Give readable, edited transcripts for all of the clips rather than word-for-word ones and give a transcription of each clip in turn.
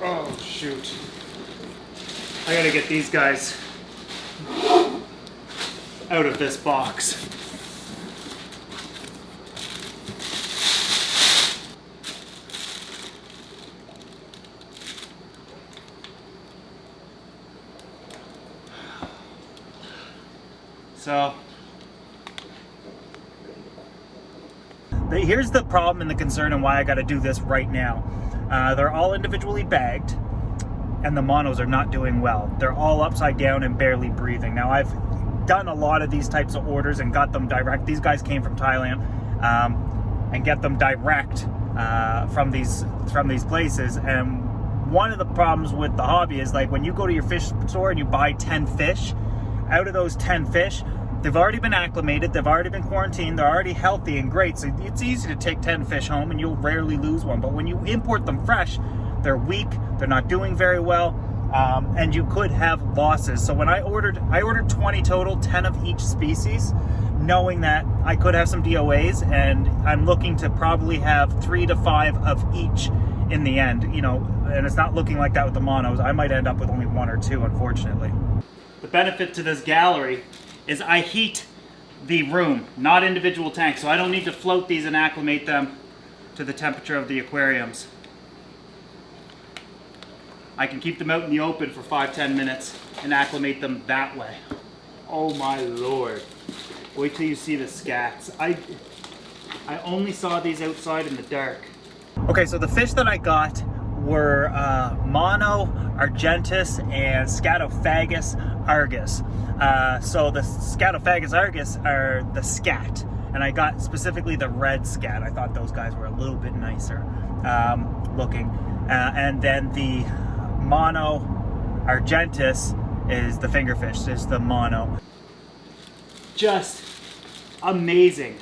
Oh shoot. I gotta get these guys out of this box. So here's the problem and the concern and why I got to do this right now. They're all individually bagged and the monos are not doing well. They're all upside down and barely breathing. Now I've done a lot of these types of orders and got them direct. These guys came from Thailand and get them direct from these places. And one of the problems with the hobby is, like, when you go to your fish store and you buy 10 fish, out of those 10 fish, they've already been acclimated, they've already been quarantined, they're already healthy and great, so it's easy to take 10 fish home and you'll rarely lose one. But when you import them fresh, they're weak, they're not doing very well, and you could have losses. So when I ordered 20 total, 10 of each species, knowing that I could have some DOAs, and I'm looking to probably have 3 to 5 of each in the end, you know, and it's not looking like that with the monos. I might end up with only 1 or 2, unfortunately. The benefit to this gallery is I heat the room, not individual tanks, so I don't need to float these and acclimate them to the temperature of the aquariums. I can keep them out in the open for 5-10 minutes and acclimate them that way. Oh my lord. Wait till you see the scats. I only saw these outside in the dark. Okay, so the fish that I got were mono, argentis, and scatophagus argus. So the scatophagus argus are the scat, and I got specifically the red scat. I thought those guys were a little bit nicer looking. And then the mono argentis is the fingerfish, is the mono. Just amazing.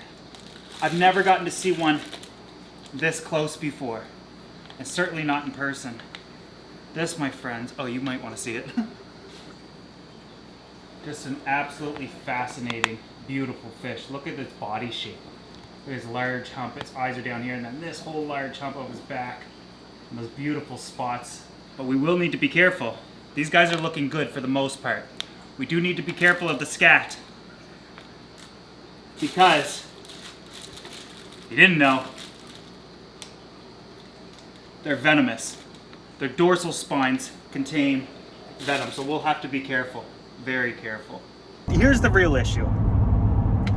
I've never gotten to see one this close before, and certainly not in person. This, my friends, oh, you might want to see it. Just an absolutely fascinating, beautiful fish. Look at this body shape. Look at his large hump, its eyes are down here, and then this whole large hump of his back, and those beautiful spots. But we will need to be careful. These guys are looking good for the most part. We do need to be careful of the scat, because you didn't know, they're venomous. Their dorsal spines contain venom, so we'll have to be careful, very careful. Here's the real issue.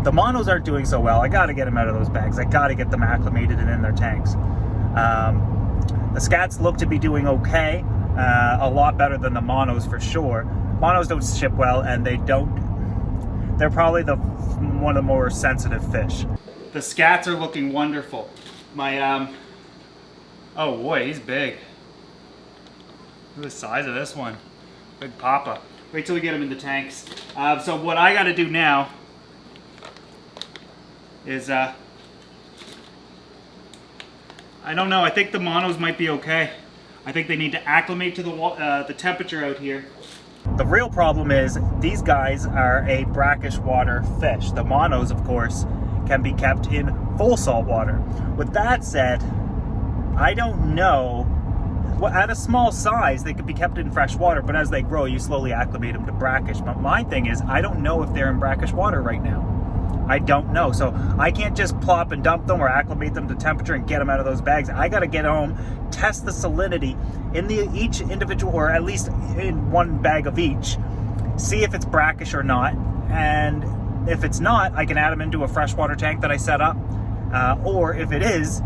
The monos aren't doing so well. I gotta get them out of those bags. I gotta get them acclimated and in their tanks. The scats look to be doing okay, a lot better than the monos for sure. Monos don't ship well, and they're probably one of the more sensitive fish. The scats are looking wonderful. My, oh boy, he's big. Look at the size of this one. Big papa. Wait till we get him in the tanks. So what I gotta do now is, I don't know, I think the monos might be okay. I think they need to acclimate to the temperature out here. The real problem is these guys are a brackish water fish. The monos, of course, can be kept in full salt water. With that said, I don't know. Well, at a small size, they could be kept in fresh water, but as they grow, you slowly acclimate them to brackish. But my thing is, I don't know if they're in brackish water right now. I don't know. So I can't just plop and dump them or acclimate them to temperature and get them out of those bags. I got to get home, test the salinity in each individual, or at least in one bag of each, see if it's brackish or not. And if it's not, I can add them into a freshwater tank that I set up. Or if it is,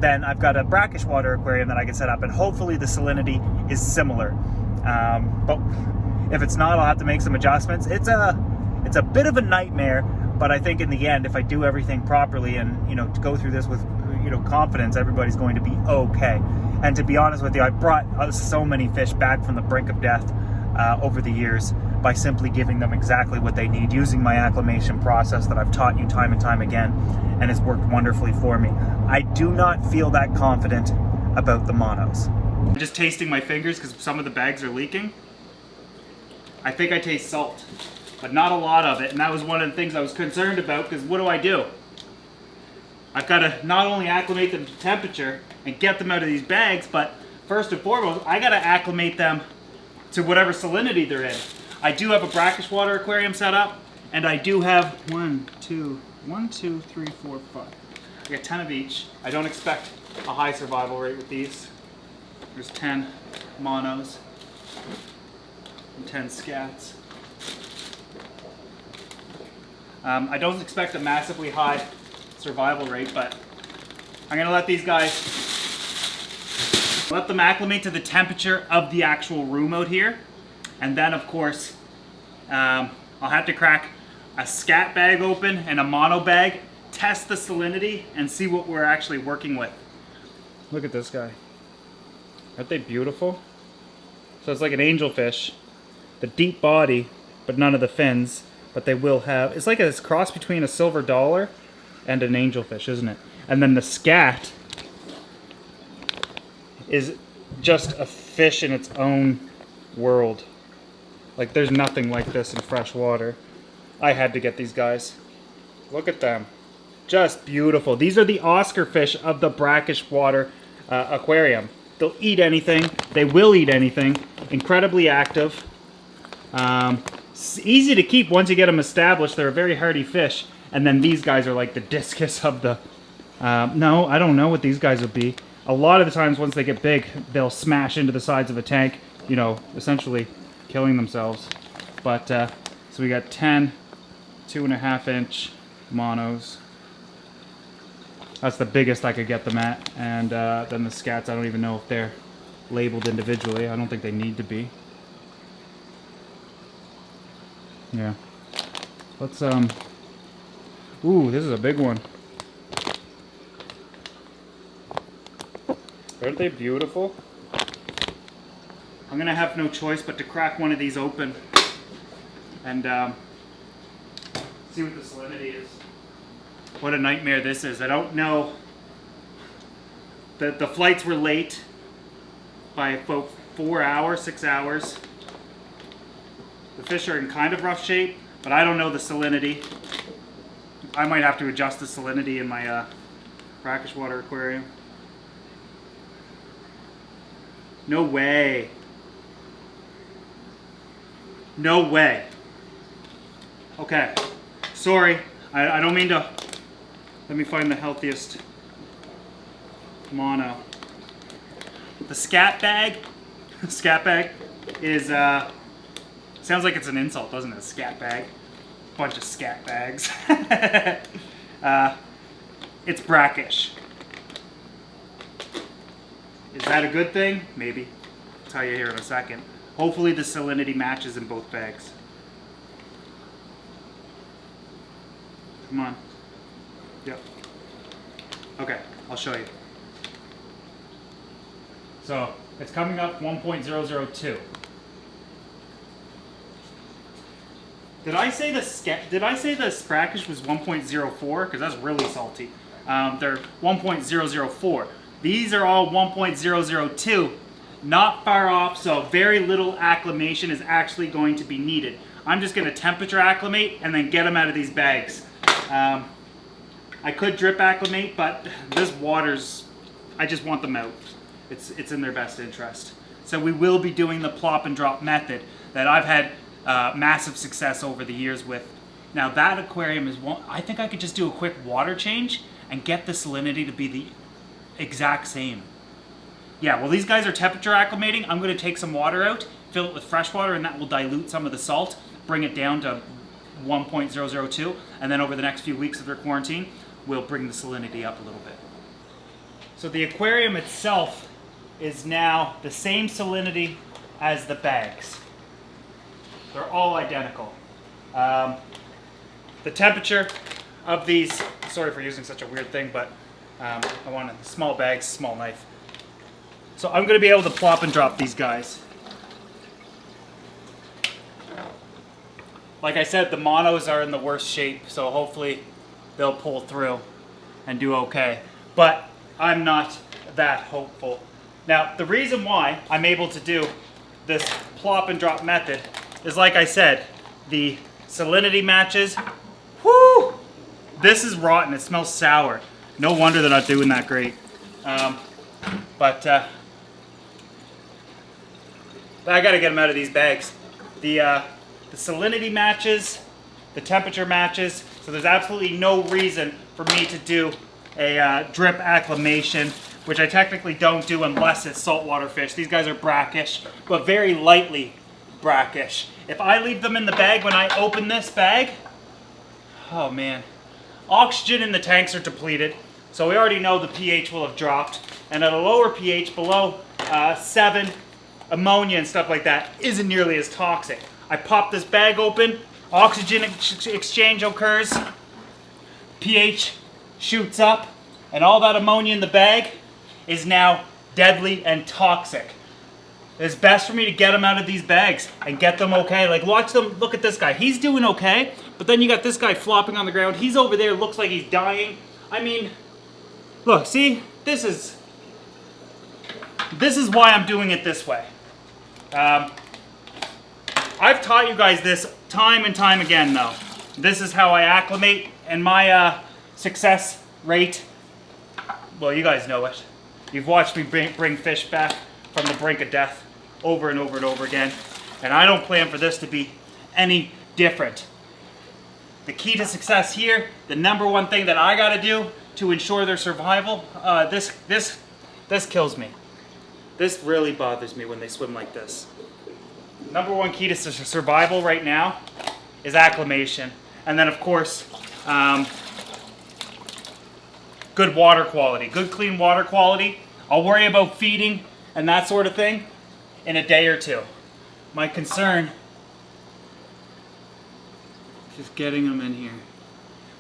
then I've got a brackish water aquarium that I can set up, and hopefully the salinity is similar. But if it's not, I'll have to make some adjustments. It's a bit of a nightmare, but I think in the end, if I do everything properly and, you know, to go through this with, you know, confidence, everybody's going to be okay. And to be honest with you, I brought so many fish back from the brink of death over the years by simply giving them exactly what they need, using my acclimation process that I've taught you time and time again, and it's worked wonderfully for me. I do not feel that confident about the monos. I'm just tasting my fingers because some of the bags are leaking. I think I taste salt, but not a lot of it, and that was one of the things I was concerned about, because what do? I've got to not only acclimate them to temperature and get them out of these bags, but first and foremost, I gotta acclimate them to whatever salinity they're in. I do have a brackish water aquarium set up, and I do have 1, 2, 3, 4, 5. I got 10 of each. I don't expect a high survival rate with these. There's 10 monos and 10 scats. I don't expect a massively high survival rate, but I'm gonna let these guys, let them acclimate to the temperature of the actual room out here. And then of course, I'll have to crack a scat bag open and a mono bag, test the salinity, and see what we're actually working with. Look at this guy. Aren't they beautiful? So it's like an angelfish. The deep body, but none of the fins. But they will have, it's like a cross between a silver dollar and an angelfish, isn't it? And then the scat is just a fish in its own world. Like there's nothing like this in fresh water. I had to get these guys. Look at them. Just beautiful. These are the Oscar fish of the brackish water aquarium. They'll eat anything. They will eat anything. Incredibly active. Easy to keep once you get them established. They're a very hardy fish. And then these guys are like the discus of the... no, I don't know what these guys would be. A lot of the times once they get big, they'll smash into the sides of a tank, you know, essentially killing themselves. But, so we got 10 2.5-inch monos. That's the biggest I could get them at. And then the scats, I don't even know if they're labeled individually. I don't think they need to be. Yeah. Let's, ooh, this is a big one. Aren't they beautiful? I'm gonna have no choice but to crack one of these open and see what the salinity is. What a nightmare this is. I don't know. The flights were late by about 4 hours, 6 hours. The fish are in kind of rough shape, but I don't know the salinity. I might have to adjust the salinity in my brackish water aquarium. No way. No way. Okay. Sorry. I don't mean to... Let me find the healthiest mono. The scat bag. Scat bag is... sounds like it's an insult, doesn't it? A scat bag. Bunch of scat bags. It's brackish. Is that a good thing? Maybe. I'll tell you here in a second. Hopefully the salinity matches in both bags. Come on. Yep. Okay, I'll show you. So, it's coming up 1.002. Did I say the brackish was 1.04? Because that's really salty. They're 1.004. These are all 1.002. Not far off, so very little acclimation is actually going to be needed. I'm just going to temperature acclimate and then get them out of these bags. I could drip acclimate, but this water's, I just want them out. It's in their best interest. So we will be doing the plop and drop method that I've had massive success over the years with. Now that aquarium is one, I think I could just do a quick water change and get the salinity to be the exact same. Yeah, well these guys are temperature acclimating. I'm going to take some water out, fill it with fresh water, and that will dilute some of the salt, bring it down to 1.002, and then over the next few weeks of their quarantine, we'll bring the salinity up a little bit. So the aquarium itself is now the same salinity as the bags. They're all identical. The temperature of these, sorry for using such a weird thing, but I wanted small bags, small knife. So I'm going to be able to plop and drop these guys. Like I said, the monos are in the worst shape, so hopefully they'll pull through and do okay. But I'm not that hopeful. Now, the reason why I'm able to do this plop and drop method is, like I said, the salinity matches. Whoo! This is rotten. It smells sour. No wonder they're not doing that great. But I gotta get them out of these bags. The salinity matches, the temperature matches, so there's absolutely no reason for me to do a drip acclimation, which I technically don't do unless it's saltwater fish. These guys are brackish, but very lightly brackish. If I leave them in the bag when I open this bag, oh man, oxygen in the tanks are depleted, so we already know the pH will have dropped, and at a lower pH below 7, ammonia and stuff like that isn't nearly as toxic. I pop this bag open, oxygen exchange occurs, pH shoots up, and all that ammonia in the bag is now deadly and toxic. It's best for me to get them out of these bags and get them okay. Like, watch them, look at this guy. He's doing okay, but then you got this guy flopping on the ground. He's over there, looks like he's dying. I mean, look, see? This is why I'm doing it this way. I've taught you guys this time and time again, though. This is how I acclimate, and my success rate, well, you guys know it. You've watched me bring fish back from the brink of death over and over and over again, and I don't plan for this to be any different. The key to success here, the number one thing that I gotta do to ensure their survival, this kills me. This really bothers me when they swim like this. Number one key to survival right now is acclimation. And then of course, good water quality, good clean water quality. I'll worry about feeding and that sort of thing in a day or two. My concern is just getting them in here.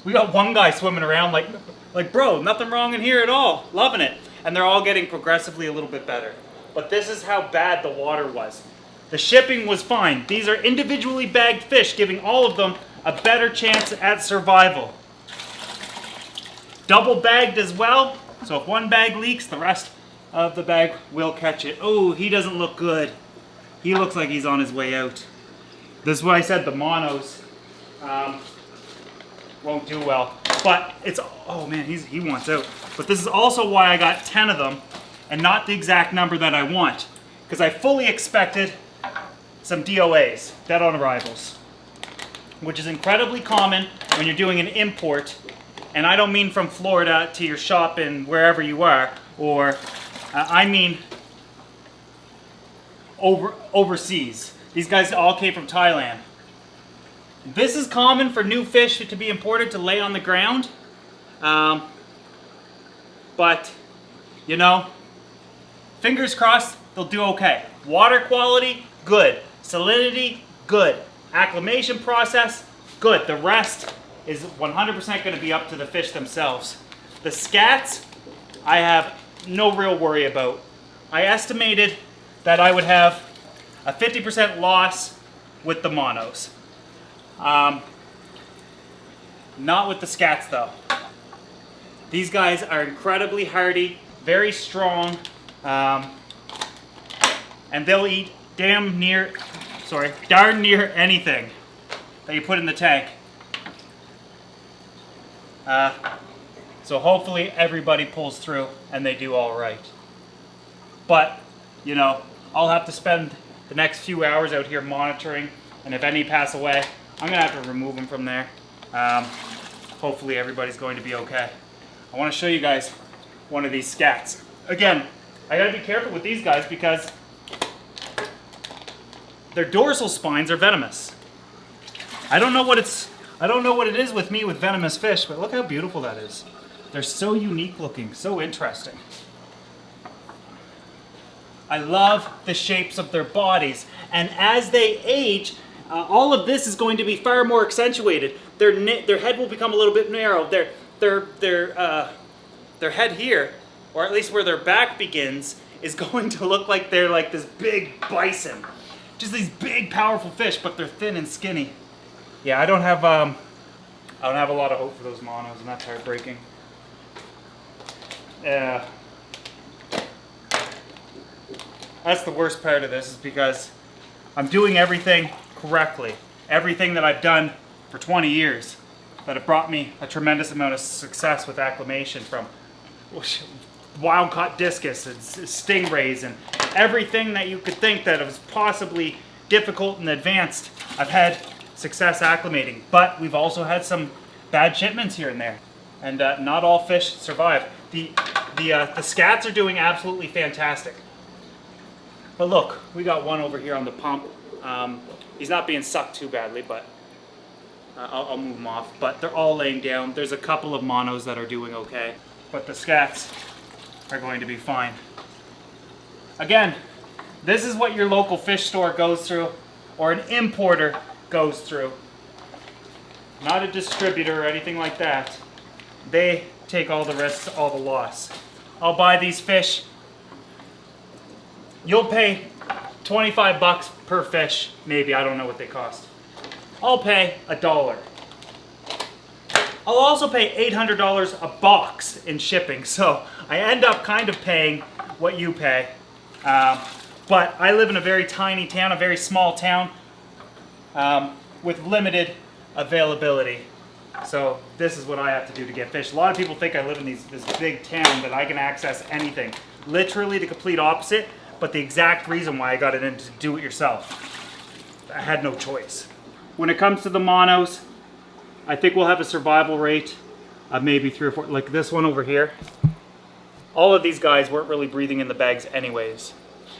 We got one guy swimming around like bro, nothing wrong in here at all, loving it. And they're all getting progressively a little bit better. But this is how bad the water was. The shipping was fine. These are individually bagged fish, giving all of them a better chance at survival. Double bagged as well, so if one bag leaks, the rest of the bag will catch it. Oh, he doesn't look good. He looks like he's on his way out. This is what I said, the monos won't do well. But it's, oh man, he wants out. But this is also why I got 10 of them and not the exact number that I want. Because I fully expected some DOAs, dead on arrivals, which is incredibly common when you're doing an import. And I don't mean from Florida to your shop in wherever you are, or I mean overseas. These guys all came from Thailand. This is common for new fish to be imported to lay on the ground. But, you know, fingers crossed they'll do okay. Water quality, good. Salinity, good. Acclimation process, good. The rest is 100% going to be up to the fish themselves. The scats, I have no real worry about. I estimated that I would have a 50% loss with the monos. Not with the scats though. These guys are incredibly hardy, very strong, and they'll eat darn near anything that you put in the tank. So hopefully everybody pulls through and they do all right. But, you know, I'll have to spend the next few hours out here monitoring, and if any pass away, I'm gonna have to remove them from there. Hopefully everybody's going to be okay. I want to show you guys one of these scats. Again, I gotta be careful with these guys because their dorsal spines are venomous. I don't know what it is with me with venomous fish, but look how beautiful that is. They're so unique looking, so interesting. I love the shapes of their bodies, and as they age, all of this is going to be far more accentuated. Their head will become a little bit narrow. Their head here, or at least where their back begins, is going to look like they're like this big bison. Just these big, powerful fish, but they're thin and skinny. Yeah, I don't have a lot of hope for those monos, and that's heartbreaking. That's the worst part of this, is because I'm doing everything correctly. Everything that I've done for 20 years that have brought me a tremendous amount of success with acclimation, from wild caught discus and stingrays and everything that you could think that was possibly difficult and advanced, I've had success acclimating. But we've also had some bad shipments here and there, and not all fish survive. The scats are doing absolutely fantastic. But look, we got one over here on the pump. He's not being sucked too badly, but I'll move him off. But they're all laying down. There's a couple of monos that are doing okay, but the scats are going to be fine. Again, this is what your local fish store goes through, or an importer goes through. Not a distributor or anything like that. They take all the risks, all the loss. I'll buy these fish. You'll pay 25 bucks per fish, maybe. I don't know what they cost. I'll pay $1. I'll also pay $800 a box in shipping, so I end up kind of paying what you pay. But I live in a very tiny town, a very small town, with limited availability. So this is what I have to do to get fish. A lot of people think I live in this big town that I can access anything. Literally the complete opposite, but the exact reason why I got it into do it yourself. I had no choice. When it comes to the monos, I think we'll have a survival rate of maybe 3 or 4, like this one over here. All of these guys weren't really breathing in the bags anyways.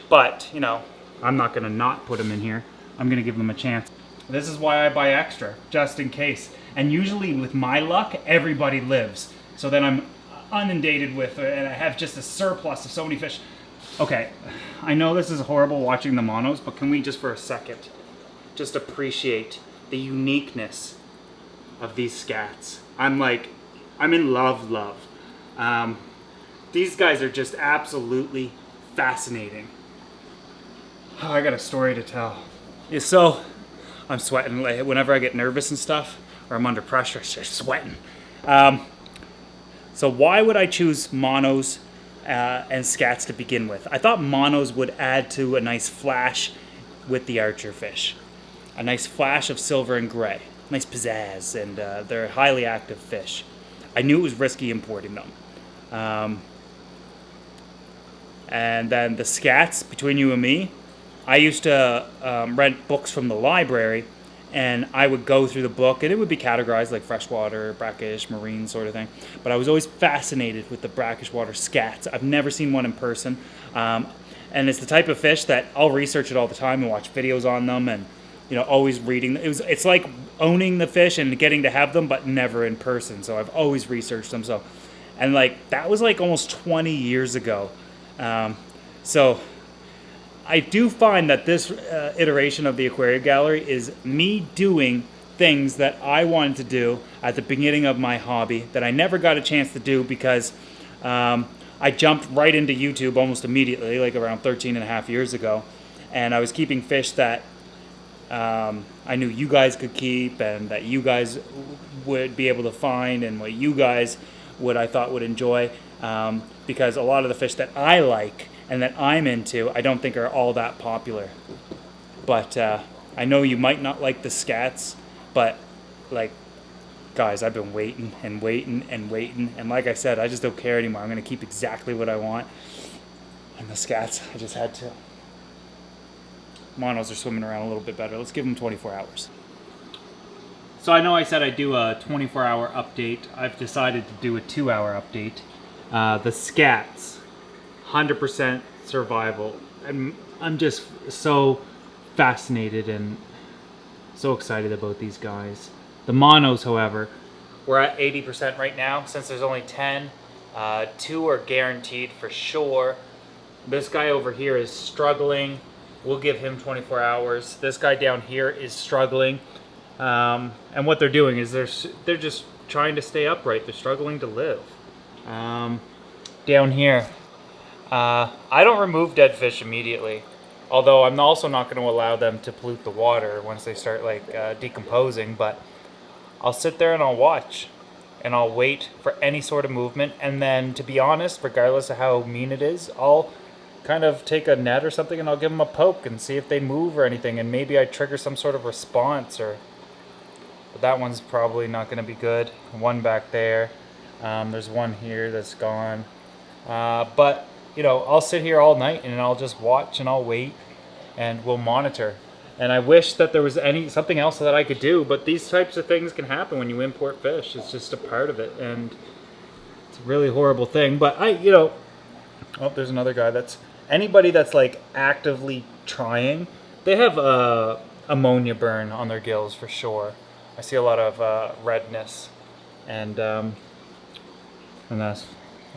But, you know, I'm not gonna not put them in here. I'm gonna give them a chance. This is why I buy extra, just in case. And usually with my luck, everybody lives. So then I'm inundated with, and I have just a surplus of so many fish. Okay, I know this is horrible watching the monos, but can we just for a second, just appreciate the uniqueness of these scats. I'm in love. These guys are just absolutely fascinating. Oh, I got a story to tell. Yeah, so I'm sweating. Like, whenever I get nervous and stuff, or I'm under pressure, I start sweating. So why would I choose monos and scats to begin with? I thought monos would add to a nice flash with the archer fish. A nice flash of silver and gray. Nice pizzazz, and they're highly active fish. I knew it was risky importing them. And then the scats, between you and me, I used to rent books from the library, and I would go through the book, and it would be categorized like freshwater, brackish, marine sort of thing. But I was always fascinated with the brackish water scats. I've never seen one in person. And it's the type of fish that I'll research it all the time and watch videos on them, and you know, always reading. It's like owning the fish and getting to have them, but never in person. So I've always researched them. So, and like that was like almost 20 years ago. So I do find that this iteration of the aquarium gallery is me doing things that I wanted to do at the beginning of my hobby that I never got a chance to do because I jumped right into YouTube almost immediately, like around 13 and a half years ago. And I was keeping fish that I knew you guys could keep and that you guys would be able to find and what you guys I thought would enjoy, because a lot of the fish that I like and that I'm into, I don't think are all that popular. But I know you might not like the scats, but like, guys, I've been waiting and waiting and waiting, and like I said, I just don't care anymore. I'm gonna keep exactly what I want. And the scats, I just had to. Monos are swimming around a little bit better. Let's give them 24 hours. So I know I said I'd do a 24-hour update. I've decided to do a 2-hour update. The scats, 100% survival. I'm just so fascinated and so excited about these guys. The monos, however, we're at 80% right now. Since there's only 10, 2 are guaranteed for sure. This guy over here is struggling. We'll give him 24 hours. This guy down here is struggling. And what they're doing is they're just trying to stay upright. They're struggling to live. Down here, I don't remove dead fish immediately. Although I'm also not going to allow them to pollute the water once they start like decomposing. But I'll sit there and I'll watch. And I'll wait for any sort of movement. And then, to be honest, regardless of how mean it is, I'll kind of take a net or something and I'll give them a poke and see if they move or anything, and maybe I trigger some sort of response. But that one's probably not going to be good. One back there, there's one here that's gone, but you know, I'll sit here all night and I'll just watch and I'll wait and we'll monitor. And I wish that there was something else that I could do, but these types of things can happen when you import fish. It's just a part of it, and it's a really horrible thing. But you know, oh, there's another guy. Anybody that's like actively trying, they have ammonia burn on their gills for sure. I see a lot of redness and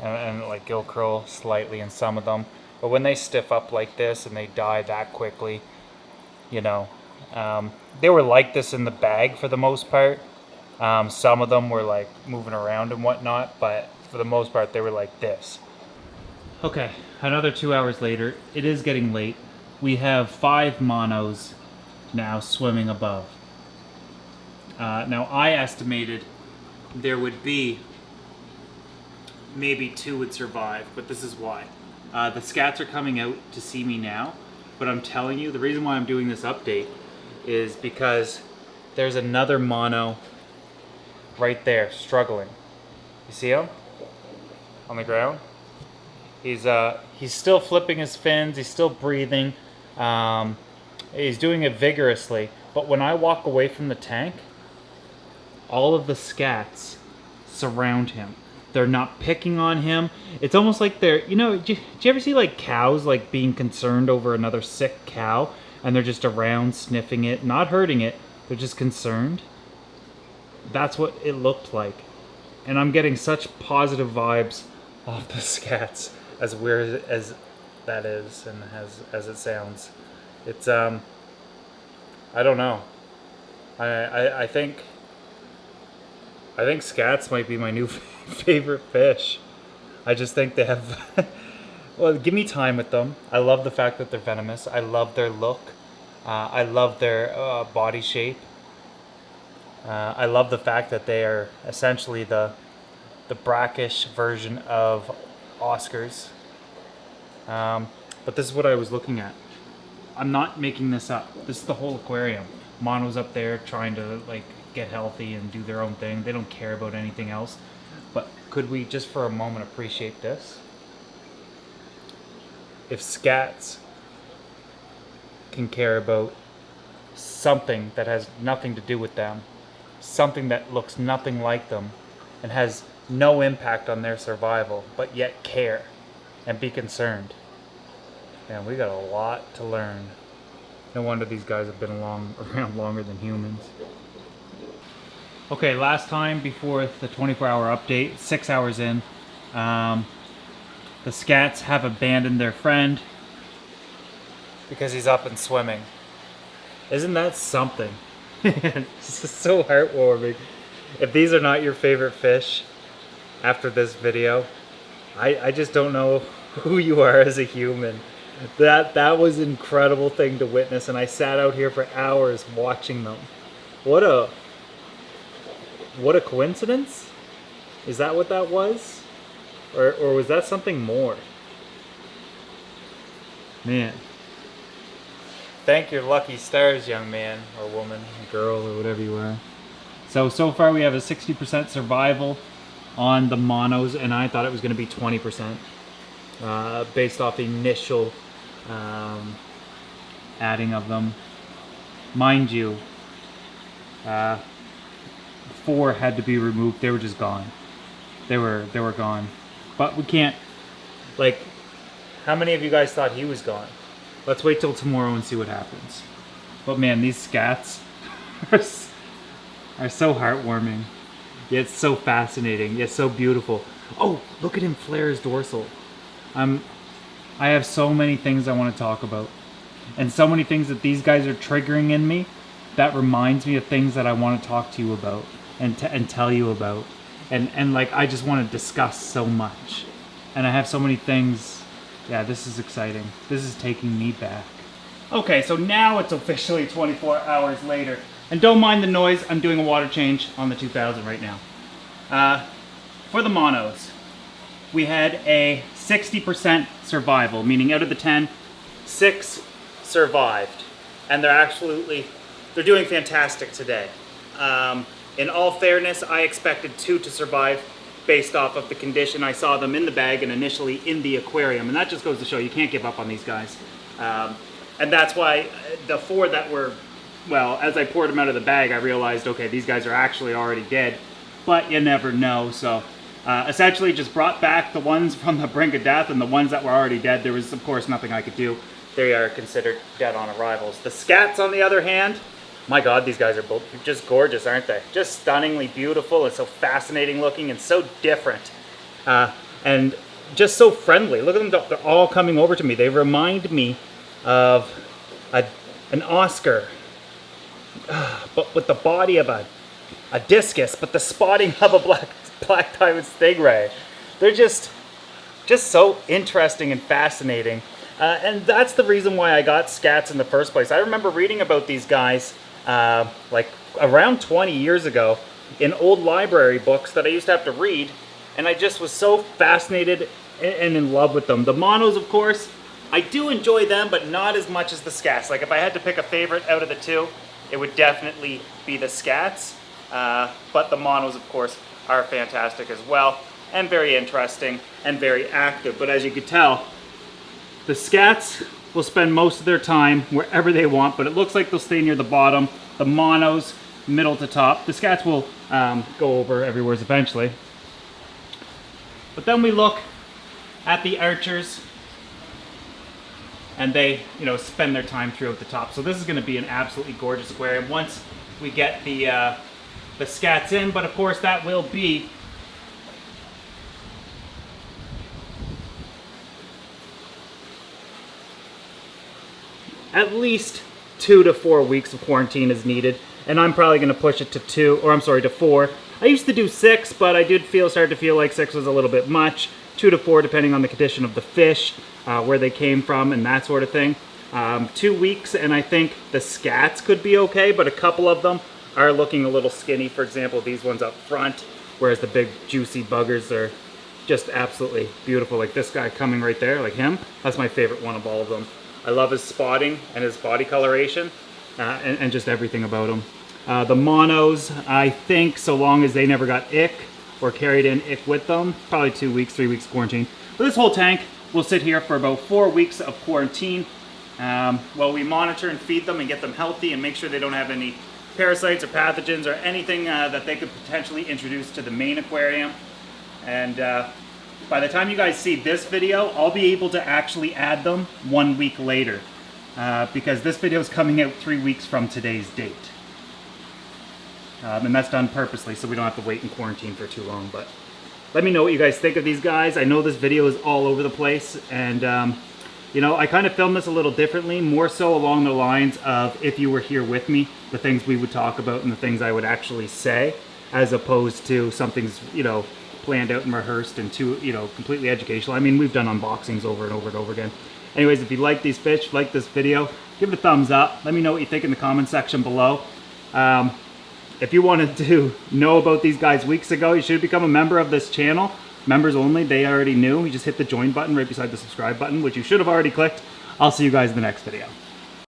like gill curl slightly in some of them. But when they stiff up like this and they die that quickly, you know, they were like this in the bag for the most part. Some of them were like moving around and whatnot, but for the most part they were like this. Okay, another 2 hours later. It is getting late. We have 5 monos now swimming above. Now I estimated there would be maybe 2 would survive, but this is why. The scats are coming out to see me now, but I'm telling you, the reason why I'm doing this update is because there's another mono right there struggling. You see him on the ground? He's still flipping his fins, he's still breathing, he's doing it vigorously, but when I walk away from the tank, all of the scats surround him. They're not picking on him. It's almost like they're, you know, do you ever see like cows like being concerned over another sick cow and they're just around sniffing it, not hurting it, they're just concerned? That's what it looked like. And I'm getting such positive vibes off the scats, as weird as that is and as it sounds. It's I don't know. I think scats might be my new favorite fish. I just think they have well, give me time with them. I love the fact that they're venomous. I love their look. I love their body shape. I love the fact that they are essentially the brackish version of Oscars. But this is what I was looking at. I'm not making this up. This is the whole aquarium. Mono's up there trying to like get healthy and do their own thing. They don't care about anything else. But could we just for a moment appreciate this? If scats can care about something that has nothing to do with them, something that looks nothing like them and has no impact on their survival, but yet care and be concerned, man, we got a lot to learn. No wonder these guys have been around longer than humans. Okay, last time before the 24-hour update, 6 hours in, the scats have abandoned their friend because he's up and swimming. Isn't that something? This is so heartwarming. If these are not your favorite fish after this video, I just don't know who you are as a human. That was an incredible thing to witness, and I sat out here for hours watching them. What a coincidence? Is that what that was? Or was that something more? Man. Thank your lucky stars, young man or woman, girl, or whatever you are. So far we have a 60% survival on the monos, and I thought it was going to be 20% based off the initial adding of them. Mind you, 4 had to be removed. They were just gone. They were gone. But we can't, like, how many of you guys thought he was gone? Let's wait till tomorrow and see what happens. But man, these scats are so heartwarming, yet so fascinating, yet so beautiful. Oh, look at him flare his dorsal. I have so many things I want to talk about, and so many things that these guys are triggering in me that reminds me of things that I want to talk to you about and tell you about, and like I just want to discuss so much, and I have so many things. Yeah, this is exciting. This is taking me back. Okay, so now it's officially 24 hours later, and don't mind the noise. I'm doing a water change on the 2000 right now. For the monos, we had a 60% survival, meaning out of the 10, 6 survived, and they're doing fantastic today. In all fairness, I expected 2 to survive. based off of the condition I saw them in the bag and initially in the aquarium. And that just goes to show you can't give up on these guys. And that's why the 4 that were, well, as I poured them out of the bag, I realized, okay, these guys are actually already dead, but you never know. So essentially just brought back the ones from the brink of death, and the ones that were already dead, there was of course nothing I could do. They are considered dead on arrivals. The Scats, on the other hand, my God, these guys are both just gorgeous, aren't they? Just stunningly beautiful and so fascinating looking and so different. And just so friendly. Look at them, they're all coming over to me. They remind me of an Oscar, but with the body of a discus, but the spotting of a black diamond stingray. They're just so interesting and fascinating. And that's the reason why I got Scats in the first place. I remember reading about these guys like around 20 years ago in old library books that I used to have to read, and I just was so fascinated and in love with them. The monos, of course, I do enjoy them, but not as much as the Scats. Like if I had to pick a favorite out of the 2, it would definitely be the Scats. But the monos, of course, are fantastic as well, and very interesting and very active. But as you can tell, the Scats will spend most of their time wherever they want, but it looks like they'll stay near the bottom. The monos, middle to top. The Scats will go over everywhere eventually. But then we look at the archers, and they, you know, spend their time throughout the top. So this is going to be an absolutely gorgeous aquarium once we get the Scats in. But of course, that will be at least 2 to 4 weeks of quarantine is needed, and I'm probably going to push it to 4. I used to do 6, but I did start to feel like 6 was a little bit much. 2 to 4 depending on the condition of the fish, where they came from and that sort of thing. 2 weeks, and I think the Scats could be okay, but a couple of them are looking a little skinny. For example, these ones up front, whereas the big juicy buggers are just absolutely beautiful. Like this guy coming right there, like him, that's my favorite one of all of them. I love his spotting and his body coloration and just everything about him. The monos, I think, so long as they never got ick or carried in ick with them, probably 2 weeks, 3 weeks quarantine. But this whole tank will sit here for about 4 weeks of quarantine while we monitor and feed them and get them healthy and make sure they don't have any parasites or pathogens or anything that they could potentially introduce to the main aquarium. And by the time you guys see this video, I'll be able to actually add them 1 week later because this video is coming out 3 weeks from today's date. And that's done purposely so we don't have to wait in quarantine for too long. But let me know what you guys think of these guys. I know this video is all over the place, and you know, I kind of filmed this a little differently, more so along the lines of if you were here with me, the things we would talk about and the things I would actually say, as opposed to something's, you know, planned out and rehearsed and too, you know, completely educational. I mean, we've done unboxings over and over and over again. Anyways, if you like these fish, like this video, give it a thumbs up. Let me know what you think in the comment section below. If you wanted to know about these guys weeks ago, you should become a member of this channel. Members only, they already knew. You just hit the join button right beside the subscribe button, which you should have already clicked. I'll see you guys in the next video.